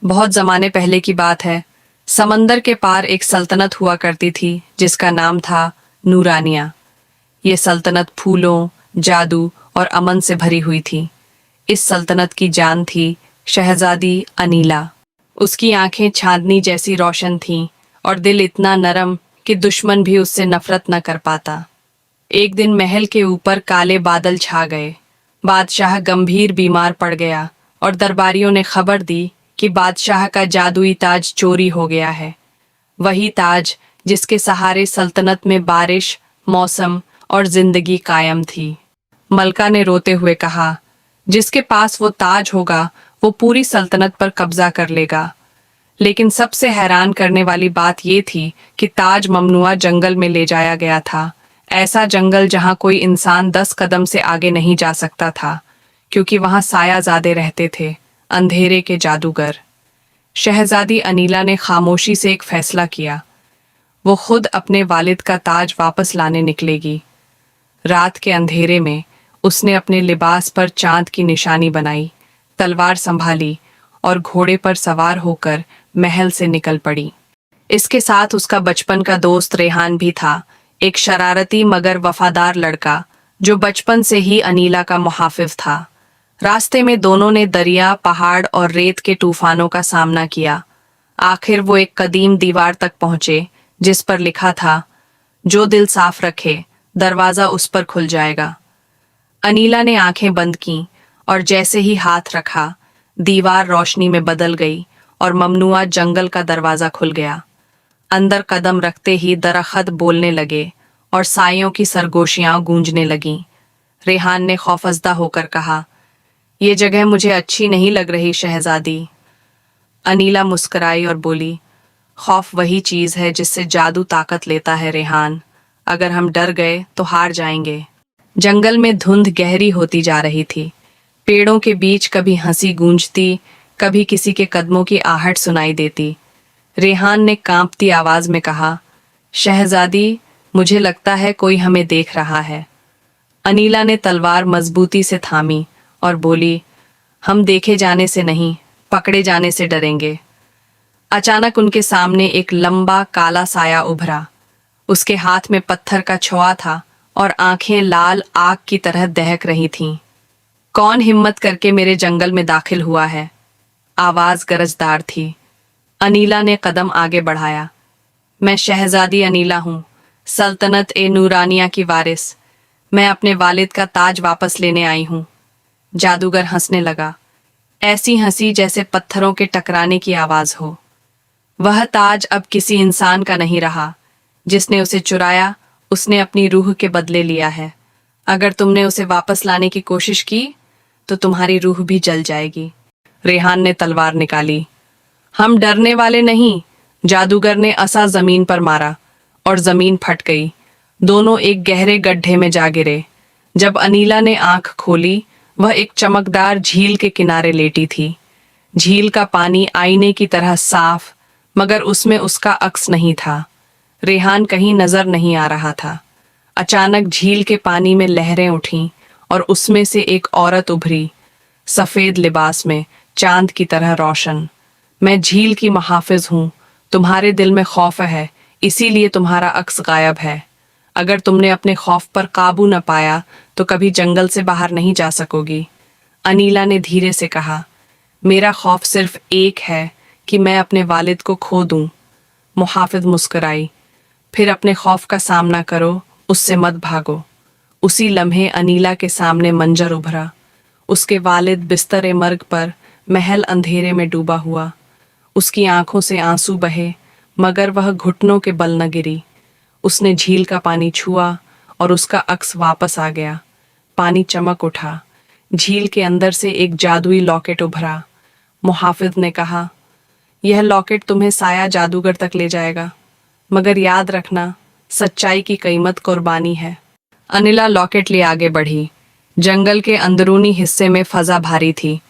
बहुत ज़माने पहले की बात है। समंदर के पार एक सल्तनत हुआ करती थी जिसका नाम था नूरानिया। ये सल्तनत फूलों, जादू और अमन से भरी हुई थी। इस सल्तनत की जान थी शहजादी अनीला। उसकी आंखें चांदनी जैसी रोशन थीं और दिल इतना नरम कि दुश्मन भी उससे नफरत न कर पाता। एक दिन महल के ऊपर काले बादल छा गए। बादशाह गंभीर बीमार पड़ गया और दरबारियों ने खबर दी कि बादशाह का जादुई ताज चोरी हो गया है। वही ताज जिसके सहारे सल्तनत में बारिश, मौसम और जिंदगी कायम थी। मलका ने रोते हुए कहा, जिसके पास वो ताज होगा वो पूरी सल्तनत पर कब्जा कर लेगा। लेकिन सबसे हैरान करने वाली बात ये थी कि ताज ममनुआ जंगल में ले जाया गया था। ऐसा जंगल जहां कोई इंसान 10 कदम से आगे नहीं जा सकता था, क्योंकि वहां सायाजादे रहते थे, अंधेरे के जादूगर। शहजादी अनीला ने खामोशी से एक फैसला किया। वो खुद अपने वालिद का ताज वापस लाने निकलेगी। रात के अंधेरे में उसने अपने लिबास पर चांद की निशानी बनाई, तलवार संभाली और घोड़े पर सवार होकर महल से निकल पड़ी। इसके साथ उसका बचपन का दोस्त रेहान भी था, एक शरारती मगर वफादार लड़का जो बचपन से ही अनीला का मुहाफिज था। रास्ते में दोनों ने दरिया, पहाड़ और रेत के तूफानों का सामना किया। आखिर वो एक कदीम दीवार तक पहुंचे जिस पर लिखा था, जो दिल साफ रखे दरवाजा उस पर खुल जाएगा। अनीला ने आंखें बंद कीं और जैसे ही हाथ रखा, दीवार रोशनी में बदल गई और ममनुआ जंगल का दरवाजा खुल गया। अंदर कदम रखते ही दरख्त बोलने लगे और सायों की सरगोशियां गूंजने लगीं। रेहान ने खौफजदा होकर कहा, ये जगह मुझे अच्छी नहीं लग रही शहजादी। अनीला मुस्कुराई और बोली, खौफ वही चीज है जिससे जादू ताकत लेता है रेहान। अगर हम डर गए तो हार जाएंगे। जंगल में धुंध गहरी होती जा रही थी। पेड़ों के बीच कभी हंसी गूंजती, कभी किसी के कदमों की आहट सुनाई देती। रेहान ने कांपती आवाज में कहा, शहजादी, मुझे लगता है कोई हमें देख रहा है। अनीला ने तलवार मजबूती से थामी और बोली, हम देखे जाने से नहीं, पकड़े जाने से डरेंगे। अचानक उनके सामने एक लंबा काला साया उभरा। उसके हाथ में पत्थर का छुआ था और आंखें लाल आग की तरह दहक रही थीं। कौन हिम्मत करके मेरे जंगल में दाखिल हुआ है? आवाज गरजदार थी। अनीला ने कदम आगे बढ़ाया। मैं शहजादी अनीला हूँ, सल्तनत ए नूरानिया की वारिस। मैं अपने वालिद का ताज वापस लेने आई हूँ। जादूगर हंसने लगा, ऐसी हंसी जैसे पत्थरों के टकराने की आवाज हो। वह ताज अब किसी इंसान का नहीं रहा। जिसने उसे चुराया उसने अपनी रूह के बदले लिया है। अगर तुमने उसे वापस लाने की कोशिश की तो तुम्हारी रूह भी जल जाएगी। रेहान ने तलवार निकाली। हम डरने वाले नहीं। जादूगर ने असा जमीन पर मारा और जमीन फट गई। दोनों एक गहरे गड्ढे में जा गिरे। जब अनीला ने आंख खोली, वह एक चमकदार झील के किनारे लेटी थी। झील का पानी आईने की तरह साफ, मगर उसमें उसका अक्स नहीं था। रेहान कहीं नजर नहीं आ रहा था। अचानक झील के पानी में लहरें उठीं और उसमें से एक औरत उभरी, सफेद लिबास में, चांद की तरह रोशन। मैं झील की मुहाफिज हूँ। तुम्हारे दिल में खौफ है, इसीलिए तुम्हारा अक्स गायब है। अगर तुमने अपने खौफ पर काबू न पाया तो कभी जंगल से बाहर नहीं जा सकोगी। अनीला ने धीरे से कहा, मेरा खौफ सिर्फ एक है कि मैं अपने वालिद को खो दूं। मुहाफिज मुस्कुराई, फिर अपने खौफ का सामना करो, उससे मत भागो। उसी लम्हे अनीला के सामने मंजर उभरा। उसके वालिद बिस्तर मर्ग पर, महल अंधेरे में डूबा हुआ। उसकी आंखों से आंसू बहे, मगर वह घुटनों के बल न गिरी। उसने झील का पानी छुआ और उसका अक्स वापस आ गया। पानी चमक उठा। झील के अंदर से एक जादुई लॉकेट उभरा। मुहाफिज ने कहा, यह लॉकेट तुम्हें साया जादूगर तक ले जाएगा, मगर याद रखना, सच्चाई की कीमत कुर्बानी है। अनिला लॉकेट ले आगे बढ़ी। जंगल के अंदरूनी हिस्से में फजा भारी थी।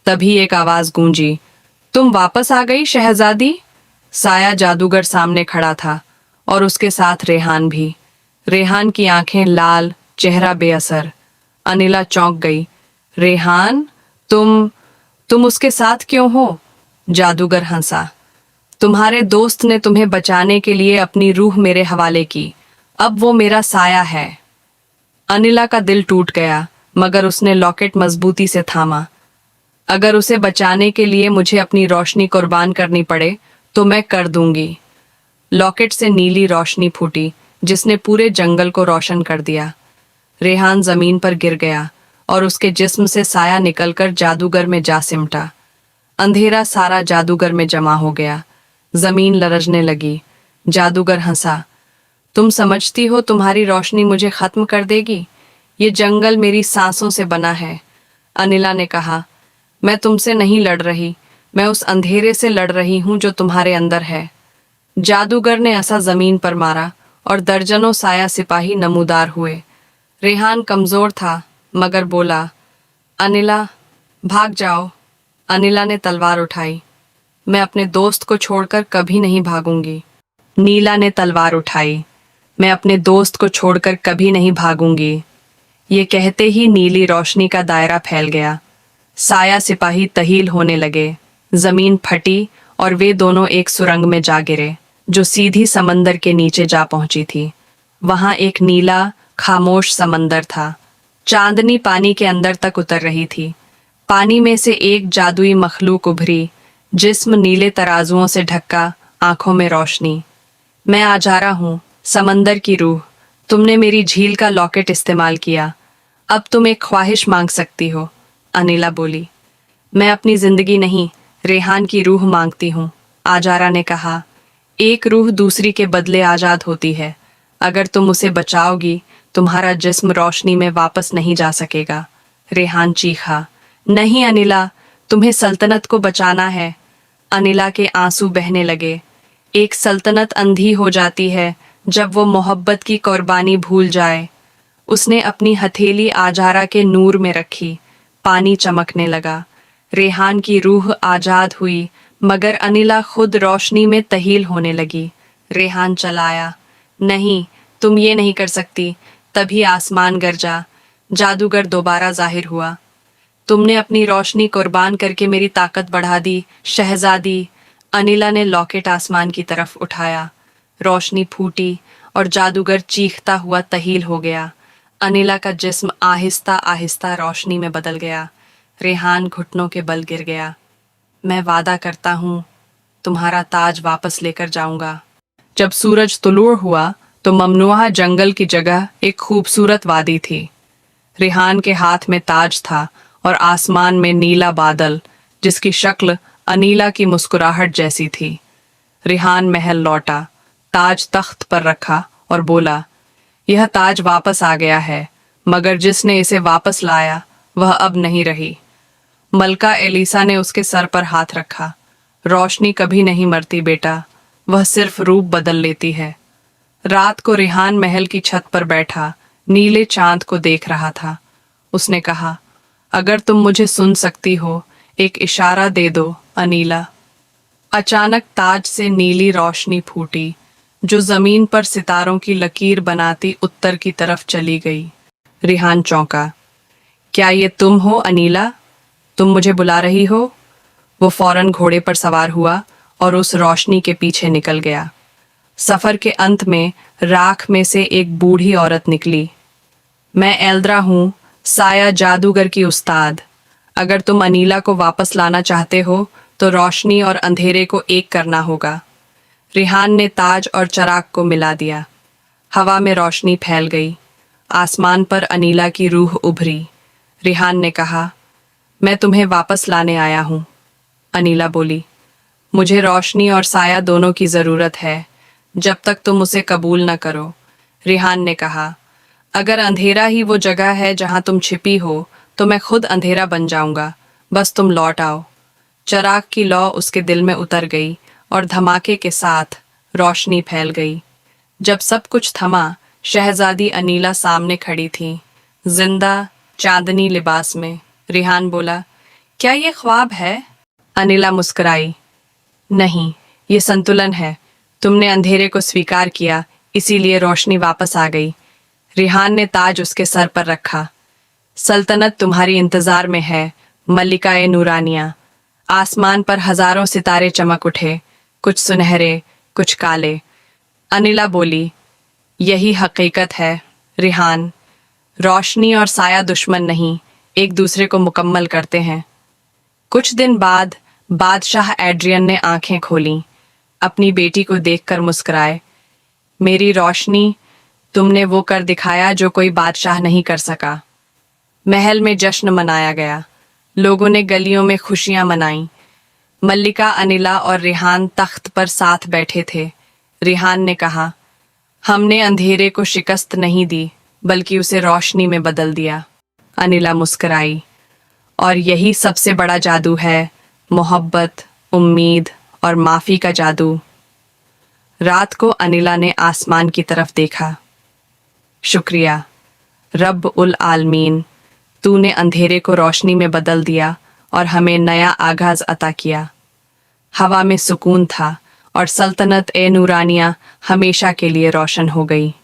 तभी एक आवाज गूंजी, तुम वापस आ गई शहजादी। साया जादूगर सामने खड़ा था और उसके साथ रेहान भी। रेहान की आंखें लाल, चेहरा बेअसर। अनिला चौंक गई। रेहान, तुम उसके साथ क्यों हो? जादूगर हंसा। तुम्हारे दोस्त ने तुम्हें बचाने के लिए अपनी रूह मेरे हवाले की, अब वो मेरा साया है। अनिला का दिल टूट गया, मगर उसने लॉकेट मजबूती से थामा। अगर उसे बचाने के लिए मुझे अपनी रोशनी कुर्बान करनी पड़े तो मैं कर दूंगी। लॉकेट से नीली रोशनी फूटी, जिसने पूरे जंगल को रोशन कर दिया। रेहान जमीन पर गिर गया और उसके जिस्म से साया निकलकर जादूगर में जा सिमटा। अंधेरा सारा जादूगर में जमा हो गया। जमीन लरजने लगी। जादूगर हंसा। तुम समझती हो तुम्हारी रोशनी मुझे खत्म कर देगी? ये जंगल मेरी सांसों से बना है। अनिला ने कहा, मैं तुमसे नहीं लड़ रही, मैं उस अंधेरे से लड़ रही हूं जो तुम्हारे अंदर है। जादूगर ने ऐसा जमीन पर मारा और दर्जनों साया सिपाही नमूदार हुए। रेहान कमजोर था, मगर बोला, अनिला, भाग जाओ। अनिला ने तलवार उठाई। मैं अपने दोस्त को छोड़कर कभी नहीं भागूंगी। नीला ने तलवार उठाई। मैं अपने दोस्त को छोड़कर कभी नहीं भागूंगी। ये कहते ही नीली रोशनी का दायरा फैल गया। साया सिपाही तहील होने लगे। जमीन फटी और वे दोनों एक सुरंग में जा गिरे, जो सीधी समंदर के नीचे जा पहुंची थी। वहां एक नीला, खामोश समंदर था। चांदनी पानी के अंदर तक उतर रही थी। पानी में से एक जादुई मखलूक उभरी, जिस्म नीले तराजुओं से ढका, आंखों में रोशनी। मैं आ जा रहा हूं, समंदर की रूह। तुमने मेरी झील का लॉकेट इस्तेमाल किया, अब तुम एक ख्वाहिश मांग सकती हो। अनिला बोली। मैं अपनी जिंदगी नहीं, रेहान की रूह मांगती हूँ। आजारा ने कहा, एक रूह दूसरी के बदले आजाद होती है। अगर तुम उसे बचाओगी, तुम्हारा जिस्म रोशनी में वापस नहीं जा सकेगा। रेहान चीखा, नहीं अनिला, तुम्हें सल्तनत को बचाना है। अनिला के आंसू बहने लगे। एक सल्तनत अंधी हो जाती है जब वो मोहब्बत की कुर्बानी भूल जाए। उसने अपनी हथेली आजारा के नूर में रखी। पानी चमकने लगा। रेहान की रूह आजाद हुई, मगर अनिला खुद रोशनी में तहील होने लगी। रेहान चलाया, नहीं, तुम ये नहीं कर सकती। तभी आसमान गरजा। जादूगर दोबारा जाहिर हुआ। तुमने अपनी रोशनी कुर्बान करके मेरी ताकत बढ़ा दी, शहजादी। अनिला ने लॉकेट आसमान की तरफ उठाया। रोशनी फूटी और जादूगर चीखता हुआ तहील हो गया। अनिला का जिस्म आहिस्ता आहिस्ता रोशनी में बदल गया। रेहान घुटनों के बल गिर गया। मैं वादा करता हूँ, तुम्हारा ताज वापस लेकर जाऊंगा। जब सूरज तुलूर हुआ तो ममनुआ जंगल की जगह एक खूबसूरत वादी थी। रेहान के हाथ में ताज था और आसमान में नीला बादल, जिसकी शक्ल अनीला की मुस्कुराहट जैसी थी। रेहान महल लौटा, ताज तख्त पर रखा और बोला, यह ताज वापस आ गया है, मगर जिसने इसे वापस लाया वह अब नहीं रही। मलका एलिसा ने उसके सर पर हाथ रखा। रोशनी कभी नहीं मरती बेटा, वह सिर्फ रूप बदल लेती है। रात को रेहान महल की छत पर बैठा नीले चांद को देख रहा था। उसने कहा, अगर तुम मुझे सुन सकती हो, एक इशारा दे दो अनीला। अचानक ताज से नीली रोशनी फूटी, जो जमीन पर सितारों की लकीर बनाती उत्तर की तरफ चली गई। रेहान चौंका। क्या ये तुम हो अनीला? तुम मुझे बुला रही हो? वो फौरन घोड़े पर सवार हुआ और उस रोशनी के पीछे निकल गया। सफर के अंत में राख में से एक बूढ़ी औरत निकली। मैं एल्द्रा हूँ, साया जादूगर की उस्ताद। अगर तुम अनीला को वापस लाना चाहते हो तो रोशनी और अंधेरे को एक करना होगा। रेहान ने ताज और चराग को मिला दिया। हवा में रोशनी फैल गई। आसमान पर अनीला की रूह उभरी। रेहान ने कहा, मैं तुम्हें वापस लाने आया हूँ। अनीला बोली, मुझे रोशनी और साया दोनों की ज़रूरत है, जब तक तुम उसे कबूल न करो। रेहान ने कहा, अगर अंधेरा ही वो जगह है जहाँ तुम छिपी हो तो मैं खुद अंधेरा बन जाऊंगा, बस तुम लौट आओ। चराग की लौ उसके दिल में उतर गई और धमाके के साथ रोशनी फैल गई। जब सब कुछ थमा, शहजादी अनीला सामने खड़ी थी, जिंदा, चांदनी लिबास में। रेहान बोला, क्या ये ख्वाब है? अनीला मुस्कुराई, नहीं, ये संतुलन है। तुमने अंधेरे को स्वीकार किया, इसीलिए रोशनी वापस आ गई। रेहान ने ताज उसके सर पर रखा। सल्तनत तुम्हारी इंतजार में है, मल्लिका ए नूरानिया। आसमान पर हजारों सितारे चमक उठे, कुछ सुनहरे, कुछ काले। अनिला बोली, यही हकीकत है रिहान, रोशनी और साया दुश्मन नहीं, एक दूसरे को मुकम्मल करते हैं। कुछ दिन बाद बादशाह एड्रियन ने आंखें खोलीं, अपनी बेटी को देखकर मुस्कुराए। मेरी रोशनी, तुमने वो कर दिखाया जो कोई बादशाह नहीं कर सका। महल में जश्न मनाया गया, लोगों ने गलियों में खुशियां मनाईं। मल्लिका, अनिला और रिहान तख्त पर साथ बैठे थे। रिहान ने कहा, हमने अंधेरे को शिकस्त नहीं दी, बल्कि उसे रोशनी में बदल दिया। अनिला मुस्कुराई, और यही सबसे बड़ा जादू है, मोहब्बत, उम्मीद और माफी का जादू। रात को अनिला ने आसमान की तरफ देखा। शुक्रिया रब उल आलमीन, तूने अंधेरे को रोशनी में बदल दिया और हमें नया आगाज अता किया। हवा में सुकून था और सल्तनत ए नूरानिया हमेशा के लिए रोशन हो गई।